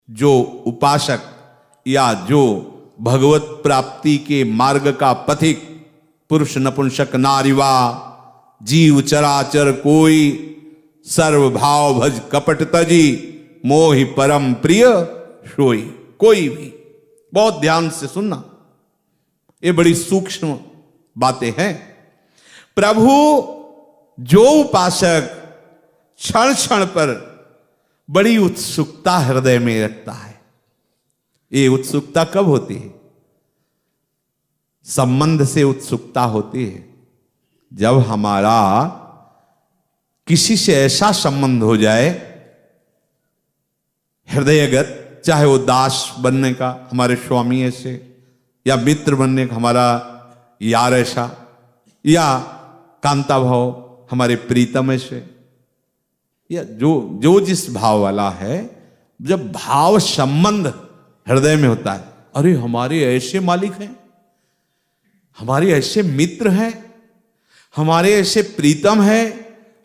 जो उपासक या जो भगवत प्राप्ति के मार्ग का पथिक, पुरुष नपुंसक नारीवा जीव चराचर कोई, सर्वभाव भज कपट तजी, मोहि परम प्रिय सोई। कोई भी, बहुत ध्यान से सुनना, ये बड़ी सूक्ष्म बातें हैं। प्रभु जो उपासक क्षण क्षण पर बड़ी उत्सुकता हृदय में रखता है, ये उत्सुकता कब होती है? संबंध से उत्सुकता होती है जब हमारा किसी से ऐसा संबंध हो जाए हृदयगत, चाहे वो दास बनने का हमारे स्वामी ऐसे, या मित्र बनने का हमारा यार ऐसा, या कांता भाव हमारे प्रीतम ऐसे, या जो जिस भाव वाला है, जब भाव संबंध हृदय में होता है, अरे हमारे ऐसे मालिक हैं, हमारे ऐसे मित्र हैं, हमारे ऐसे प्रीतम हैं,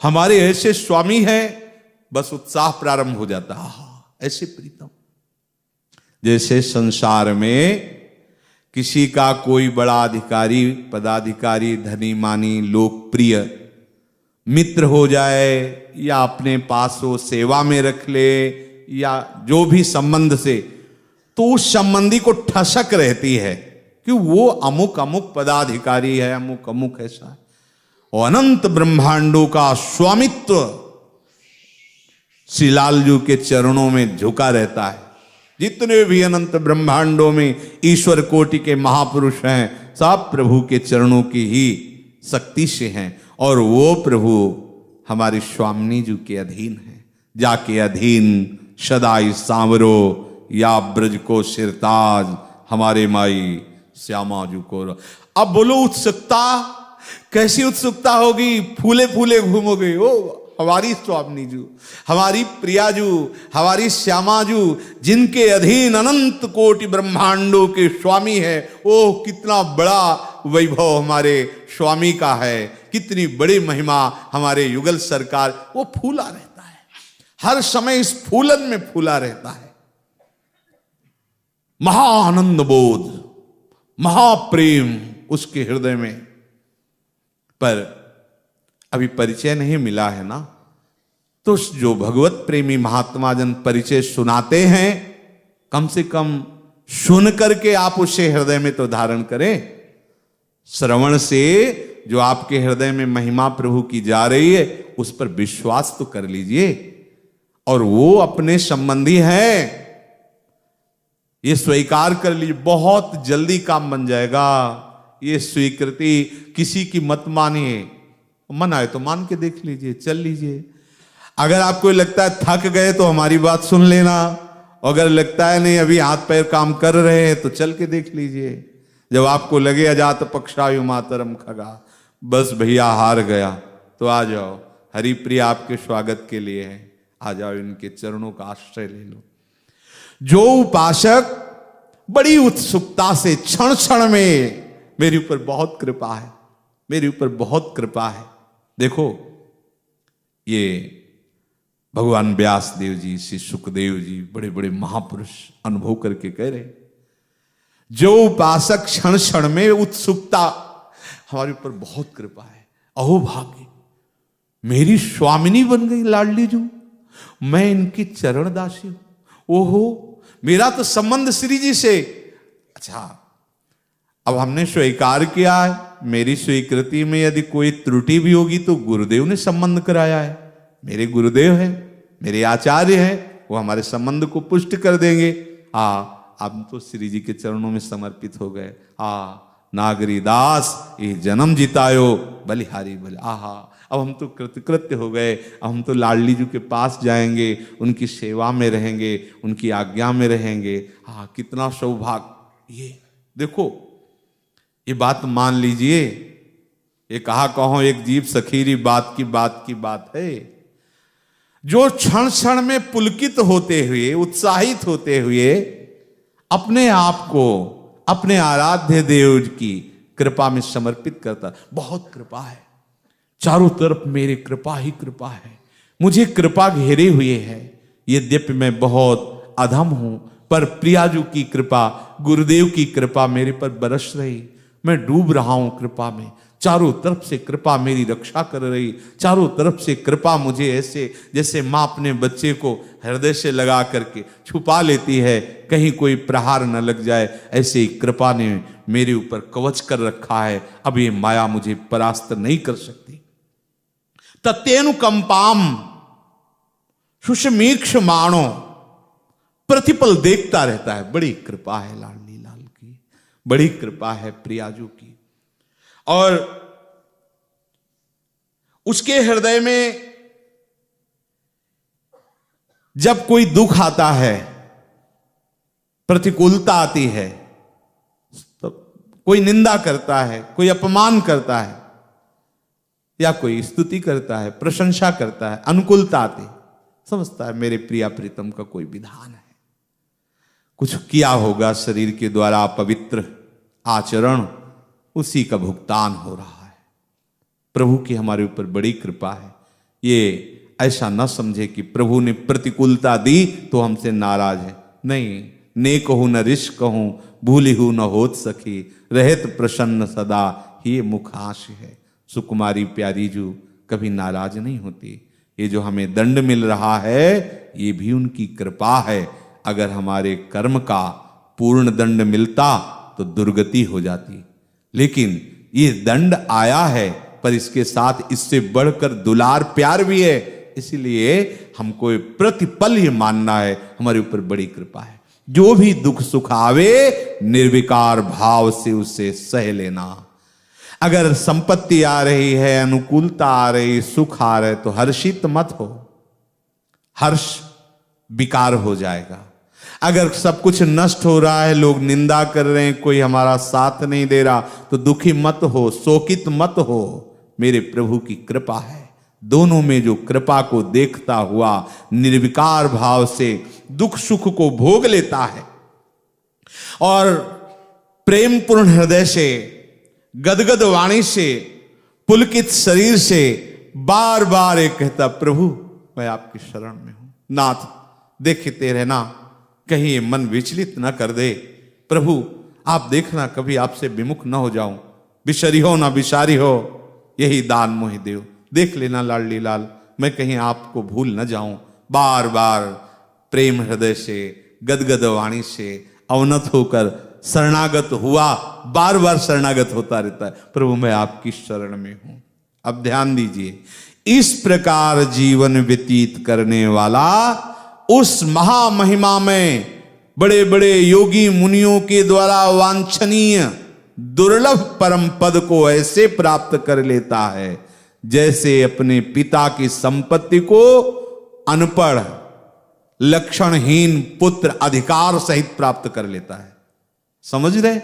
हमारे ऐसे स्वामी हैं, बस उत्साह प्रारंभ हो जाता है। ऐसे प्रीतम, जैसे संसार में किसी का कोई बड़ा अधिकारी, पदाधिकारी, धनी मानी, लोकप्रिय मित्र हो जाए, या अपने पास वो सेवा में रख ले, या जो भी संबंध से, तो उस संबंधी को ठसक रहती है कि वो अमुक अमुक पदाधिकारी है, अमुक अमुक ऐसा है। और अनंत ब्रह्मांडों का स्वामित्व श्री लालजू के चरणों में झुका रहता है। जितने भी अनंत ब्रह्मांडों में ईश्वर कोटि के महापुरुष हैं, सब प्रभु के चरणों की ही शक्ति से हैं, और वो प्रभु हमारे स्वामिनी जी के अधीन है। जाके अधीन सदाई सांवरो, या ब्रज को सिरताज, हमारे माई श्यामा जू को। अब बोलो उत्सुकता, कैसी उत्सुकता होगी? फूले फूले घूमोगे, ओ हमारी स्वामिनी जू, हमारी प्रियाजू, हमारी श्यामाजू, जिनके अधीन अनंत कोटि ब्रह्मांडों के स्वामी है। ओह कितना बड़ा वैभव हमारे स्वामी का है, कितनी बड़ी महिमा हमारे युगल सरकार। वो फूला रहता है, हर समय इस फूलन में फूला रहता है। महाआनंद बोध, महाप्रेम उसके हृदय में। पर अभी परिचय नहीं मिला है ना, तो जो भगवत प्रेमी महात्मा जन परिचय सुनाते हैं, कम से कम सुन करके आप उसे हृदय में तो धारण करें। श्रवण से जो आपके हृदय में महिमा प्रभु की जा रही है, उस पर विश्वास तो कर लीजिए। और वो अपने संबंधी हैं, ये स्वीकार कर लीजिए, बहुत जल्दी काम बन जाएगा। ये स्वीकृति किसी की मत मानिए, मन आए तो मान के देख लीजिए, चल लीजिए। अगर आपको लगता है थक गए तो हमारी बात सुन लेना, अगर लगता है नहीं अभी हाथ पैर काम कर रहे हैं तो चल के देख लीजिए। जब आपको लगे अजात पक्षायु मातरम खगा, बस भैया हार गया, तो आ जाओ, हरिप्रिय आपके स्वागत के लिए है, आ जाओ, इनके चरणों का आश्रय ले लो। जो उपासक बड़ी उत्सुकता से क्षण क्षण में मेरे ऊपर बहुत कृपा है, मेरे ऊपर बहुत कृपा है। देखो ये भगवान व्यास देव जी, श्री सुखदेव जी, बड़े बड़े महापुरुष अनुभव करके कह रहे, जो उपासक क्षण क्षण में उत्सुकता, हमारे ऊपर बहुत कृपा है। अहो भाग्य, मेरी स्वामिनी बन गई लाडली जू, मैं इनकी चरण दासी हूं। ओहो, मेरा तो संबंध श्री जी से। अच्छा, अब हमने स्वीकार किया है, मेरी स्वीकृति में यदि कोई त्रुटि भी होगी तो गुरुदेव ने संबंध कराया है, मेरे गुरुदेव हैं, मेरे आचार्य हैं, वो हमारे संबंध को पुष्ट कर देंगे। अब तो श्री जी के चरणों में समर्पित हो गए। नागरी दास ये जन्म जितायो बलिहारी बल। अब हम तो कृतकृत्य हो गए, अब हम तो लाडली जी के पास जाएंगे, उनकी सेवा में रहेंगे, उनकी आज्ञा में रहेंगे। कितना सौभाग्य। ये देखो, ये बात मान लीजिए, ये कहा कहो एक जीव सखीरी बात की बात है। जो क्षण क्षण में पुलकित होते हुए, उत्साहित होते हुए अपने आप को अपने आराध्य देव की कृपा में समर्पित करता, बहुत कृपा है, चारों तरफ मेरे कृपा ही कृपा है, मुझे कृपा घेरे हुए है। यद्यपि मैं बहुत अधम हूं, पर प्रियाजू की कृपा, गुरुदेव की कृपा मेरे पर बरस रही। मैं डूब रहा हूं कृपा में, चारों तरफ से कृपा मेरी रक्षा कर रही, चारों तरफ से कृपा मुझे ऐसे जैसे माँ अपने बच्चे को हृदय से लगा करके छुपा लेती है, कहीं कोई प्रहार न लग जाए, ऐसे ही कृपा ने मेरे ऊपर कवच कर रखा है। अब ये माया मुझे परास्त नहीं कर सकती। तत्यनुकंपाम सुषमीक्ष माणो, प्रतिपल देखता रहता है। बड़ी कृपा है लाडली लाल की, बड़ी कृपा है प्रियाजू की। और उसके हृदय में जब कोई दुख आता है, प्रतिकूलता आती है, तो कोई निंदा करता है, कोई अपमान करता है, या कोई स्तुति करता है, प्रशंसा करता है, अनुकूलता आती, समझता है मेरे प्रिया प्रीतम का कोई विधान है, कुछ किया होगा शरीर के द्वारा पवित्र आचरण, उसी का भुगतान हो रहा है। प्रभु की हमारे ऊपर बड़ी कृपा है। ये ऐसा न समझे कि प्रभु ने प्रतिकूलता दी तो हमसे नाराज है। नहीं, ने कहूं न रिश कहूं, भूली हूं न होत सखी, रहत प्रसन्न सदा ही मुखाश है। सुकुमारी प्यारी जू कभी नाराज नहीं होती। ये जो हमें दंड मिल रहा है, ये भी उनकी कृपा है। अगर हमारे कर्म का पूर्ण दंड मिलता तो दुर्गति हो जाती, लेकिन ये दंड आया है, पर इसके साथ इससे बढ़कर दुलार प्यार भी है। इसलिए हमको प्रतिपल ये मानना है हमारे ऊपर बड़ी कृपा है। जो भी दुख सुख आवे, निर्विकार भाव से उसे सह लेना। अगर संपत्ति आ रही है, अनुकूलता आ रही, सुख आ रहे, तो हर्षित मत हो, हर्ष विकार हो जाएगा। अगर सब कुछ नष्ट हो रहा है, लोग निंदा कर रहे हैं, कोई हमारा साथ नहीं दे रहा, तो दुखी मत हो, शोकित मत हो। मेरे प्रभु की कृपा है। दोनों में जो कृपा को देखता हुआ निर्विकार भाव से दुख सुख को भोग लेता है और प्रेम पूर्ण हृदय से, गदगद वाणी से, पुलकित शरीर से बार बार एक कहता, प्रभु मैं आपकी शरण में हूं, नाथ देखते रहना कहीं ये मन विचलित न कर दे, प्रभु आप देखना कभी आपसे विमुख न हो जाऊं, बिशरी हो ना बिशारी हो, यही दान मोहि देव, देख लेना लाडली लाल मैं कहीं आपको भूल न जाऊं। बार बार प्रेम हृदय से, गदगद वाणी से अवनत होकर शरणागत हुआ, बार बार शरणागत होता रहता है, प्रभु मैं आपकी शरण में हूं। अब ध्यान दीजिए, इस प्रकार जीवन व्यतीत करने वाला उस महामहिमा में बड़े बड़े योगी मुनियों के द्वारा वांछनीय दुर्लभ परम पद को ऐसे प्राप्त कर लेता है जैसे अपने पिता की संपत्ति को अनपढ़ लक्षणहीन पुत्र अधिकार सहित प्राप्त कर लेता है। समझ रहे?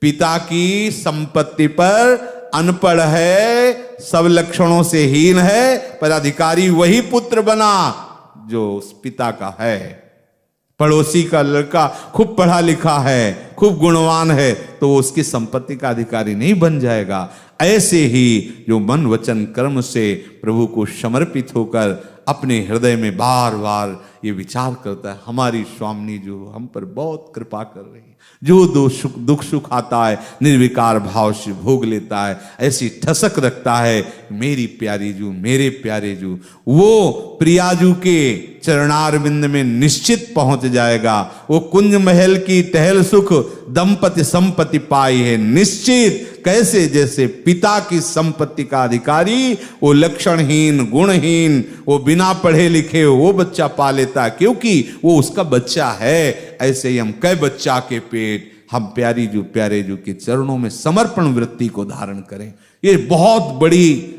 पिता की संपत्ति पर अनपढ़ है, सब लक्षणों से हीन है, पर अधिकारी वही पुत्र बना जो उस पिता का है। पड़ोसी का लड़का खूब पढ़ा लिखा है, खूब गुणवान है, तो वो उसकी संपत्ति का अधिकारी नहीं बन जाएगा। ऐसे ही जो मन वचन कर्म से प्रभु को समर्पित होकर अपने हृदय में बार बार ये विचार करता है, हमारी स्वामिनी जो हम पर बहुत कृपा कर रही है, जो दुख सुख आता है निर्विकार भाव से भोग लेता है, ऐसी ठसक रखता है, मेरी प्यारी जू, मेरे प्यारे जू, वो प्रियाजू के चरणारविंद में निश्चित पहुंच जाएगा। वो कुंज महल की टहल सुख दंपति संपत्ति पाई है निश्चित। कैसे? जैसे पिता की संपत्ति का अधिकारी वो लक्षणहीन गुणहीन, वो बिना पढ़े लिखे वो बच्चा पा लेता है क्योंकि वो उसका बच्चा है। ऐसे ही हम कई बच्चा के पेट हम प्यारी जू प्यारे जू के चरणों में समर्पण वृत्ति को धारण करें। ये बहुत बड़ी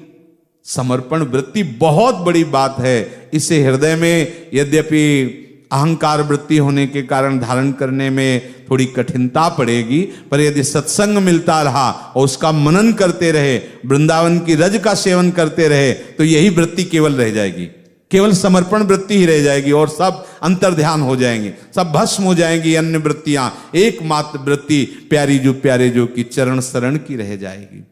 समर्पण वृत्ति, बहुत बड़ी बात है। इसे हृदय में यद्यपि अहंकार वृत्ति होने के कारण धारण करने में थोड़ी कठिनता पड़ेगी, पर यदि सत्संग मिलता रहा और उसका मनन करते रहे, वृंदावन की रज का सेवन करते रहे, तो यही वृत्ति केवल रह जाएगी, केवल समर्पण वृत्ति ही रह जाएगी और सब अंतर्ध्यान हो जाएंगे, सब भस्म हो जाएंगी अन्य वृत्तियां। एकमात्र वृत्ति प्यारी जो प्यारे जो की चरण शरण की रह जाएगी।